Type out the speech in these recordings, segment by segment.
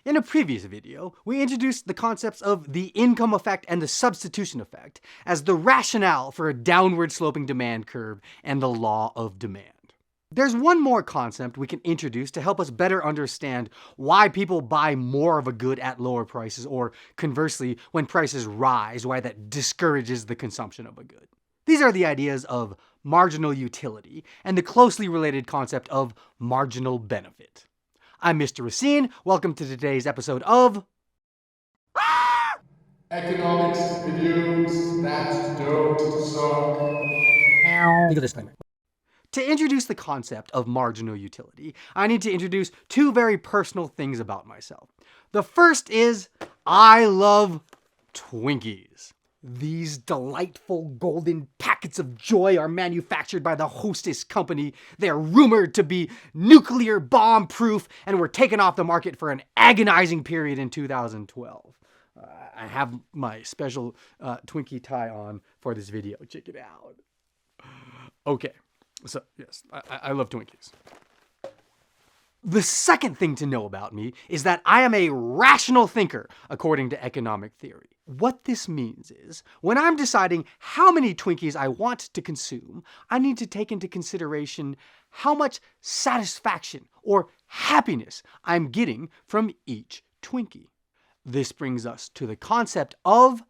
In a previous video, we introduced the concepts of the income effect and the substitution effect as the rationale for a downward sloping demand curve and the law of demand. There's one more concept we can introduce to help us better understand why people buy more of a good at lower prices, or conversely, when prices rise, why that discourages the consumption of a good. These are the ideas of marginal utility and the closely related concept of marginal benefit. I'm Mr. Racine. Welcome to today's episode of Economics videos that don't suck. Legal disclaimer. To introduce the concept of marginal utility, I need to introduce two very personal things about myself. The first is I love Twinkies. These delightful golden packets of joy are manufactured by the Hostess Company. They're rumored to be nuclear bomb proof and were taken off the market for an agonizing period in 2012. I have my special Twinkie tie on for this video. Check it out. Okay, so yes, I love Twinkies. The second thing to know about me is that I am a rational thinker, according to economic theory. What this means is, when I'm deciding how many Twinkies I want to consume, I need to take into consideration how much satisfaction or happiness I'm getting from each Twinkie. This brings us to the concept of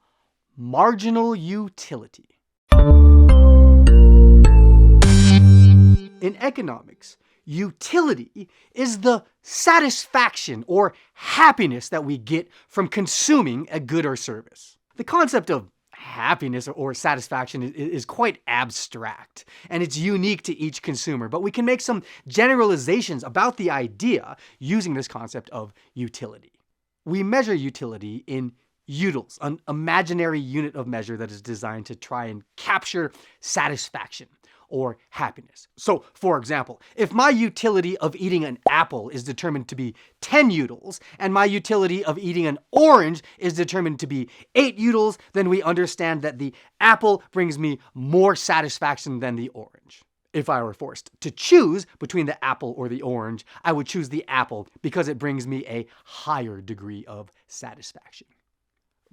marginal utility. In economics, utility is the satisfaction or happiness that we get from consuming a good or service. The concept of happiness or satisfaction is quite abstract, and it's unique to each consumer, but we can make some generalizations about the idea using this concept of utility. We measure utility in utils, an imaginary unit of measure that is designed to try and capture satisfaction or happiness. So, for example, if my utility of eating an apple is determined to be 10 utils, and my utility of eating an orange is determined to be 8 utils, then we understand that the apple brings me more satisfaction than the orange. If I were forced to choose between the apple or the orange, I would choose the apple because it brings me a higher degree of satisfaction.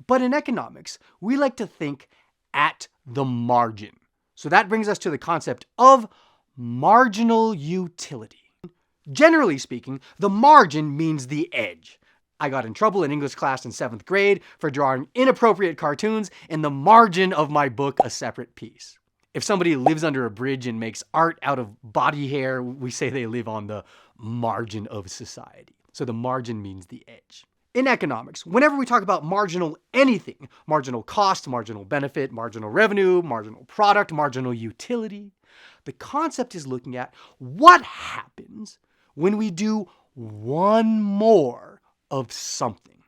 But in economics, we like to think at the margin. So that brings us to the concept of marginal utility. Generally speaking, the margin means the edge. I got in trouble in English class in 7th grade for drawing inappropriate cartoons in the margin of my book, A Separate Piece. If somebody lives under a bridge and makes art out of body hair, we say they live on the margin of society. So the margin means the edge. In economics, whenever we talk about marginal anything, marginal cost, marginal benefit, marginal revenue, marginal product, marginal utility, the concept is looking at what happens when we do one more of something.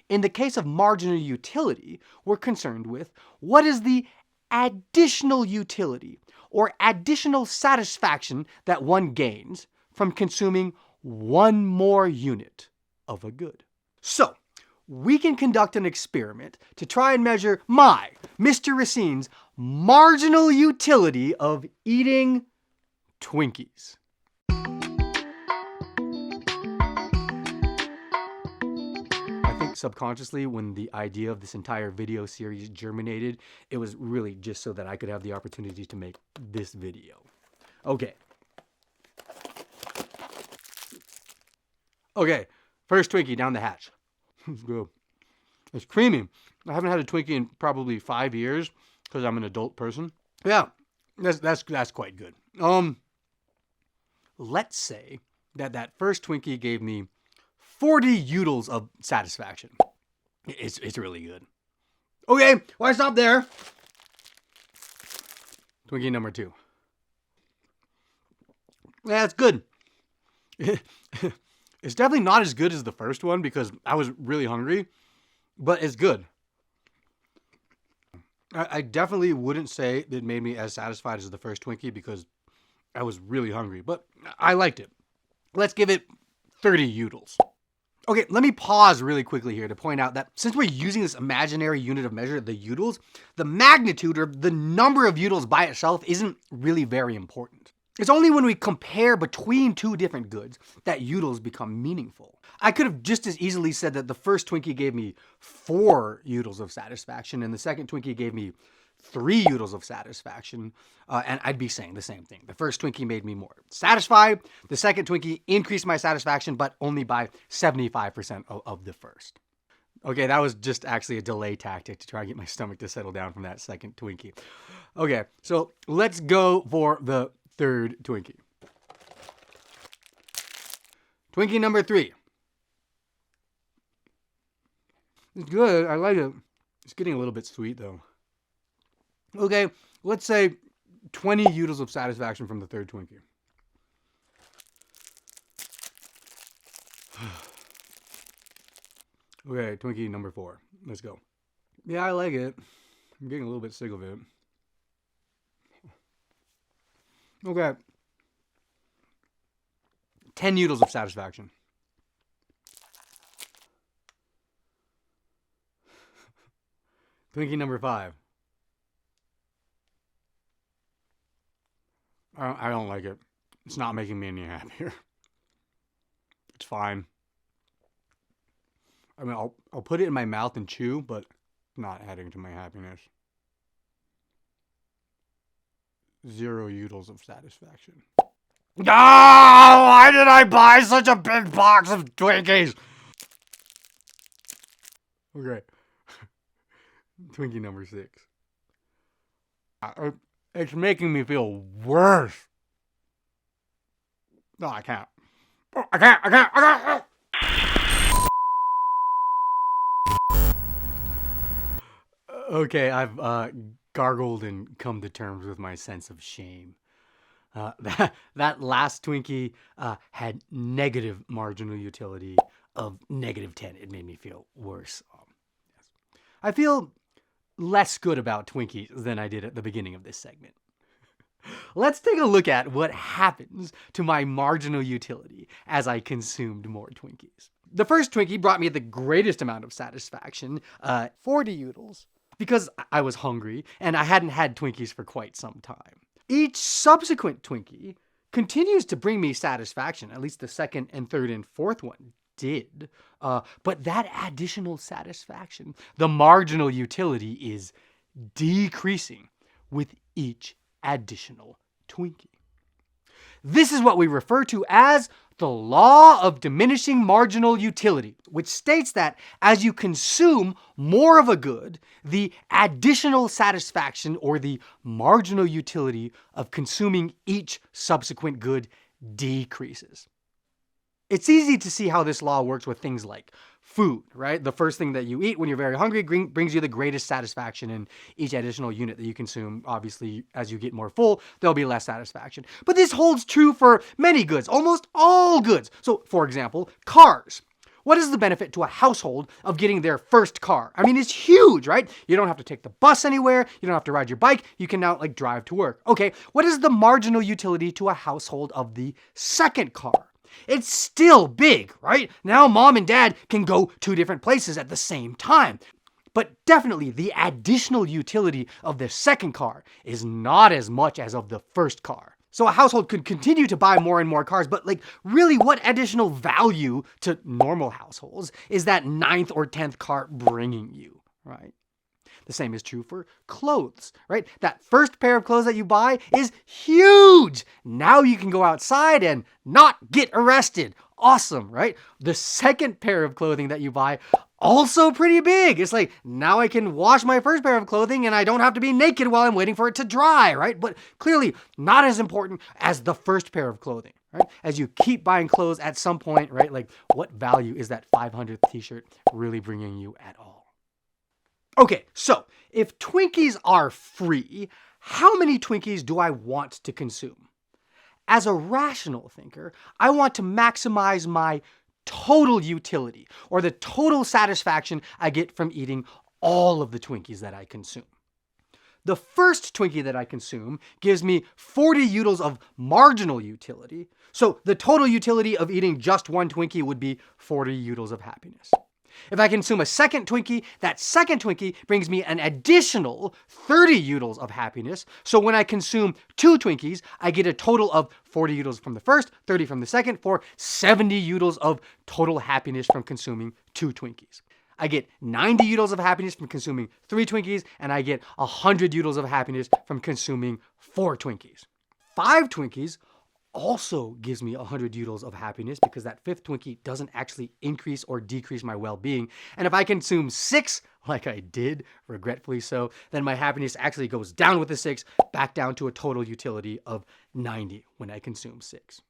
In the case of marginal utility, we're concerned with what is the additional utility or additional satisfaction that one gains from consuming one more unit of a good. So, we can conduct an experiment to try and measure my, Mr. Racine's, marginal utility of eating Twinkies. I think subconsciously, when the idea of this entire video series germinated, it was really just so that I could have the opportunity to make this video. Okay, first Twinkie down the hatch. It's good. It's creamy. I haven't had a Twinkie in probably 5 years because I'm an adult person. Yeah, that's quite good. Let's say that first Twinkie gave me 40 utils of satisfaction. It's really good. Okay, why stop there? Twinkie number 2. Yeah, it's good. It's definitely not as good as the first one because I was really hungry, but it's good. I definitely wouldn't say it made me as satisfied as the first Twinkie because I was really hungry, but I liked it. Let's give it 30 utils. Okay, let me pause really quickly here to point out that since we're using this imaginary unit of measure, the utils, the magnitude or the number of utils by itself isn't really very important. It's only when we compare between two different goods that utils become meaningful. I could have just as easily said that the first Twinkie gave me 4 utils of satisfaction and the second Twinkie gave me 3 utils of satisfaction, and I'd be saying the same thing. The first Twinkie made me more satisfied. The second Twinkie increased my satisfaction, but only by 75% of the first. Okay, that was just actually a delay tactic to try and get my stomach to settle down from that second Twinkie. Okay, so let's go for the third Twinkie. Twinkie number 3. It's good. I like it. It's getting a little bit sweet, though. Okay, let's say 20 utils of satisfaction from the third Twinkie. Okay, Twinkie number 4. Let's go. Yeah, I like it. I'm getting a little bit sick of it. Okay. 10 utils of satisfaction. Twinkie number 5. I don't like it. It's not making me any happier. It's fine. I mean, I'll put it in my mouth and chew, but not adding to my happiness. 0 utils of satisfaction. Oh, why did I buy such a big box of Twinkies? Okay. Twinkie number 6. It's making me feel worse. No, I can't. I can't. Okay, I've gargled and come to terms with my sense of shame. That last Twinkie had negative marginal utility of -10. It made me feel worse. Yes. I feel less good about Twinkies than I did at the beginning of this segment. Let's take a look at what happens to my marginal utility as I consumed more Twinkies. The first Twinkie brought me the greatest amount of satisfaction, 40 utils, because I was hungry and I hadn't had Twinkies for quite some time. Each subsequent Twinkie continues to bring me satisfaction, at least the second and third and fourth one did. But that additional satisfaction, the marginal utility, is decreasing with each additional Twinkie. This is what we refer to as the law of diminishing marginal utility, which states that as you consume more of a good, the additional satisfaction or the marginal utility of consuming each subsequent good decreases. It's easy to see how this law works with things like food, right? The first thing that you eat when you're very hungry brings you the greatest satisfaction, and each additional unit that you consume, obviously, as you get more full, there'll be less satisfaction. But this holds true for many goods, almost all goods. So, for example, cars. What is the benefit to a household of getting their first car? I mean, it's huge, right? You don't have to take the bus anywhere. You don't have to ride your bike. You can now drive to work. Okay, what is the marginal utility to a household of the second car? It's still big, right? Now mom and dad can go 2 different places at the same time. But definitely the additional utility of the second car is not as much as of the first car. So a household could continue to buy more and more cars, but really what additional value to normal households is that 9th or 10th car bringing you, right? The same is true for clothes, right? That first pair of clothes that you buy is huge. Now you can go outside and not get arrested. Awesome, right? The second pair of clothing that you buy, also pretty big. It's now I can wash my first pair of clothing and I don't have to be naked while I'm waiting for it to dry, right? But clearly not as important as the first pair of clothing, right? As you keep buying clothes at some point, right? What value is that 500th t-shirt really bringing you at all? Okay, so if Twinkies are free, how many Twinkies do I want to consume? As a rational thinker, I want to maximize my total utility, or the total satisfaction I get from eating all of the Twinkies that I consume. The first Twinkie that I consume gives me 40 utils of marginal utility, so the total utility of eating just one Twinkie would be 40 utils of happiness. If I consume a second Twinkie, that second Twinkie brings me an additional 30 utils of happiness. So when I consume 2 Twinkies, I get a total of 40 utils from the first, 30 from the second, for 70 utils of total happiness from consuming 2 Twinkies. I get 90 utils of happiness from consuming 3 Twinkies, and I get 100 utils of happiness from consuming 4 Twinkies. 5 Twinkies also gives me 100 utils of happiness because that 5th Twinkie doesn't actually increase or decrease my well-being. And if I consume 6, like I did, regretfully so, then my happiness actually goes down with the 6, back down to a total utility of 90 when I consume 6.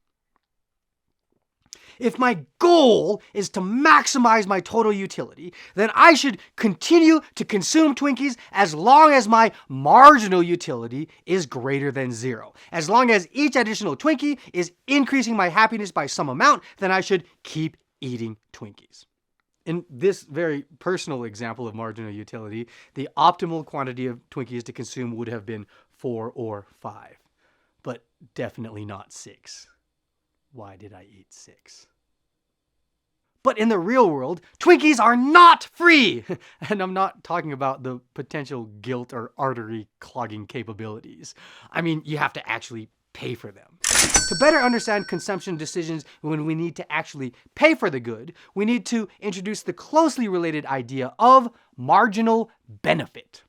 If my goal is to maximize my total utility, then I should continue to consume Twinkies as long as my marginal utility is greater than 0. As long as each additional Twinkie is increasing my happiness by some amount, then I should keep eating Twinkies. In this very personal example of marginal utility, the optimal quantity of Twinkies to consume would have been 4 or 5, but definitely not 6. Why did I eat 6? But in the real world, Twinkies are not free! And I'm not talking about the potential guilt or artery clogging capabilities. I mean, you have to actually pay for them. To better understand consumption decisions when we need to actually pay for the good, we need to introduce the closely related idea of marginal benefit.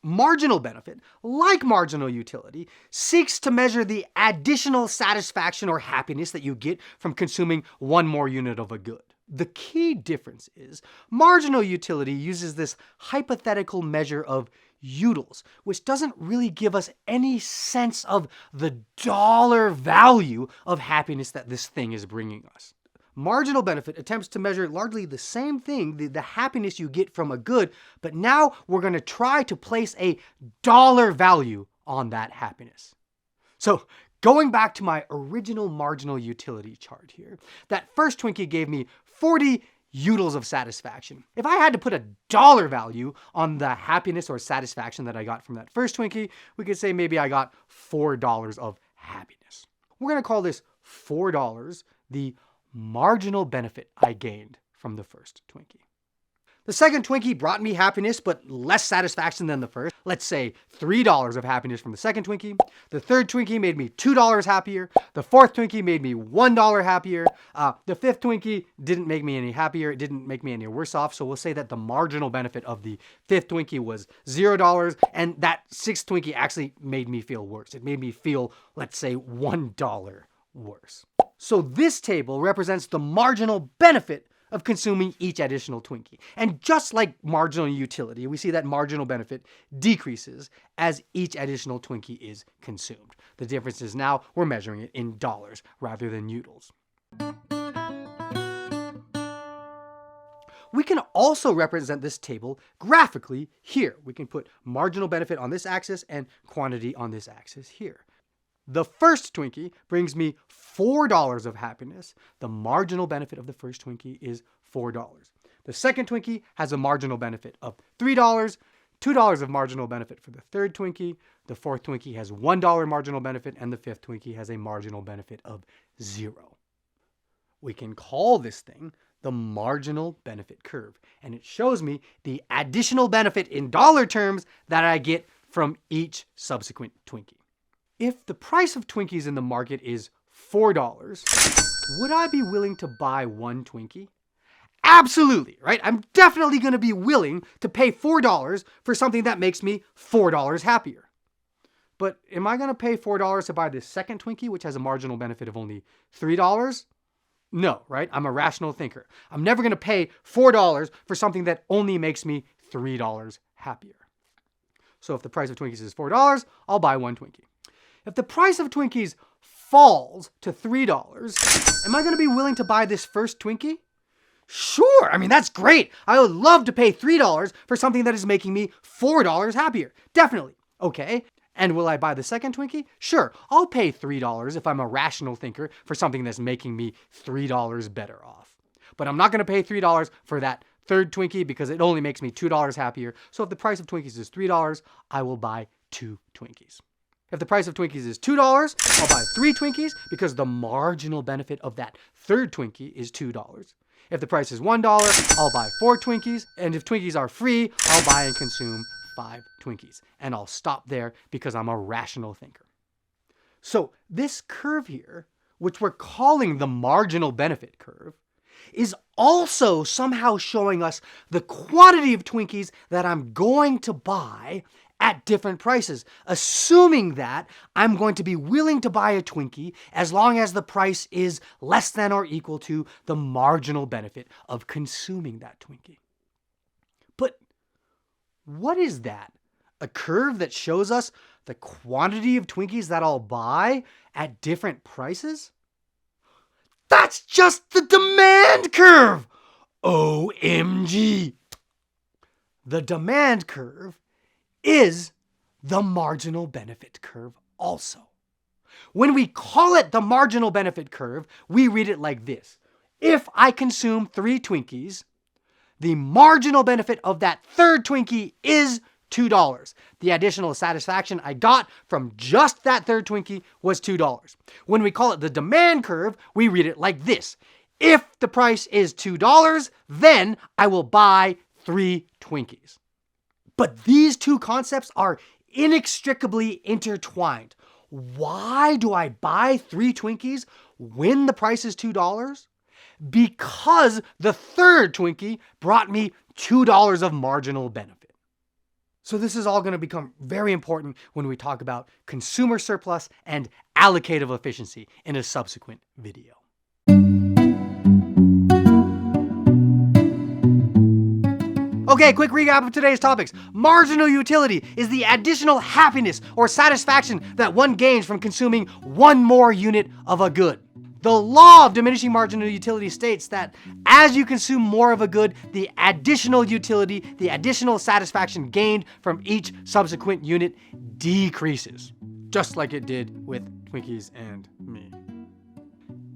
Marginal benefit, like marginal utility, seeks to measure the additional satisfaction or happiness that you get from consuming one more unit of a good. The key difference is marginal utility uses this hypothetical measure of utils, which doesn't really give us any sense of the dollar value of happiness that this thing is bringing us. Marginal benefit attempts to measure largely the same thing, the happiness you get from a good, but now we're going to try to place a dollar value on that happiness. So going back to my original marginal utility chart here, that first Twinkie gave me 40 utils of satisfaction. If I had to put a dollar value on the happiness or satisfaction that I got from that first Twinkie, we could say maybe I got $4 of happiness. We're going to call this $4 the marginal benefit I gained from the first Twinkie. The second Twinkie brought me happiness, but less satisfaction than the first. Let's say $3 of happiness from the second Twinkie. The third Twinkie made me $2 happier. The fourth Twinkie made me $1 happier. The fifth Twinkie didn't make me any happier. It didn't make me any worse off. So we'll say that the marginal benefit of the fifth Twinkie was $0, and that sixth Twinkie actually made me feel worse. It made me feel, let's say, $1 worse. So this table represents the marginal benefit of consuming each additional Twinkie. And just like marginal utility, we see that marginal benefit decreases as each additional Twinkie is consumed. The difference is now we're measuring it in dollars rather than utils. We can also represent this table graphically here. We can put marginal benefit on this axis and quantity on this axis here. The first Twinkie brings me $4 of happiness. The marginal benefit of the first Twinkie is $4. The second Twinkie has a marginal benefit of $3, $2 of marginal benefit for the third Twinkie. The fourth Twinkie has $1 marginal benefit, and the fifth Twinkie has a marginal benefit of $0. We can call this thing the marginal benefit curve, and it shows me the additional benefit in dollar terms that I get from each subsequent Twinkie. If the price of Twinkies in the market is $4, would I be willing to buy one Twinkie? Absolutely, right? I'm definitely going to be willing to pay $4 for something that makes me $4 happier. But am I going to pay $4 to buy the second Twinkie, which has a marginal benefit of only $3? No, right? I'm a rational thinker. I'm never going to pay $4 for something that only makes me $3 happier. So if the price of Twinkies is $4, I'll buy one Twinkie. If the price of Twinkies falls to $3, am I going to be willing to buy this first Twinkie? Sure, I mean, that's great. I would love to pay $3 for something that is making me $4 happier. Definitely. Okay. And will I buy the second Twinkie? Sure, I'll pay $3 if I'm a rational thinker for something that's making me $3 better off. But I'm not going to pay $3 for that third Twinkie because it only makes me $2 happier. So if the price of Twinkies is $3, I will buy 2 Twinkies. If the price of Twinkies is $2, I'll buy 3 Twinkies because the marginal benefit of that third Twinkie is $2. If the price is $1, I'll buy 4 Twinkies, and if Twinkies are free, I'll buy and consume 5 Twinkies. And I'll stop there because I'm a rational thinker. So this curve here, which we're calling the marginal benefit curve, is also somehow showing us the quantity of Twinkies that I'm going to buy at different prices, assuming that I'm going to be willing to buy a Twinkie as long as the price is less than or equal to the marginal benefit of consuming that Twinkie. But what is that? A curve that shows us the quantity of Twinkies that I'll buy at different prices? That's just the demand curve! OMG! The demand curve is the marginal benefit curve also. When we call it the marginal benefit curve, we read it like this. If I consume 3 Twinkies, the marginal benefit of that third Twinkie is $2. The additional satisfaction I got from just that third Twinkie was $2. When we call it the demand curve, we read it like this. If the price is $2, then I will buy 3 Twinkies. But these two concepts are inextricably intertwined. Why do I buy 3 Twinkies when the price is $2? Because the third Twinkie brought me $2 of marginal benefit. So this is all going to become very important when we talk about consumer surplus and allocative efficiency in a subsequent video. Okay, quick recap of today's topics. Marginal utility is the additional happiness or satisfaction that one gains from consuming one more unit of a good. The law of diminishing marginal utility states that as you consume more of a good, the additional utility, the additional satisfaction gained from each subsequent unit decreases, just like it did with Twinkies and me.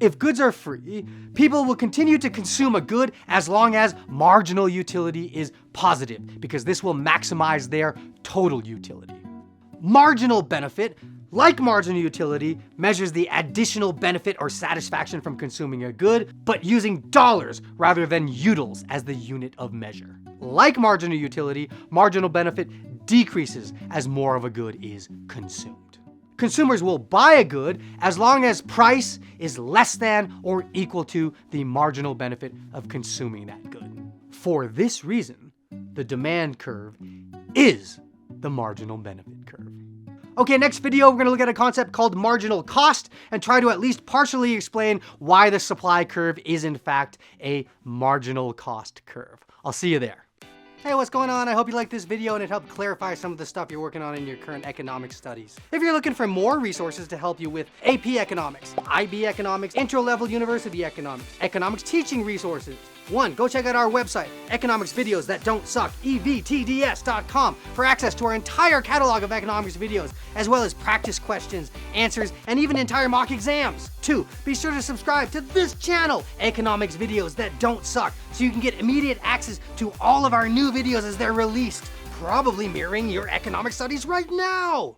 If goods are free, people will continue to consume a good as long as marginal utility is positive, because this will maximize their total utility. Marginal benefit, like marginal utility, measures the additional benefit or satisfaction from consuming a good, but using dollars rather than utils as the unit of measure. Like marginal utility, marginal benefit decreases as more of a good is consumed. Consumers will buy a good as long as price is less than or equal to the marginal benefit of consuming that good. For this reason, the demand curve is the marginal benefit curve. Okay, next video, we're going to look at a concept called marginal cost and try to at least partially explain why the supply curve is in fact a marginal cost curve. I'll see you there. Hey, what's going on? I hope you liked this video and it helped clarify some of the stuff you're working on in your current economics studies. If you're looking for more resources to help you with AP Economics, IB Economics, Intro-Level University Economics, economics teaching resources, 1, go check out our website, Economics Videos That Don't Suck, evtds.com, for access to our entire catalog of economics videos, as well as practice questions, answers, and even entire mock exams. 2, be sure to subscribe to this channel, Economics Videos That Don't Suck, so you can get immediate access to all of our new videos as they're released, probably mirroring your economic studies right now.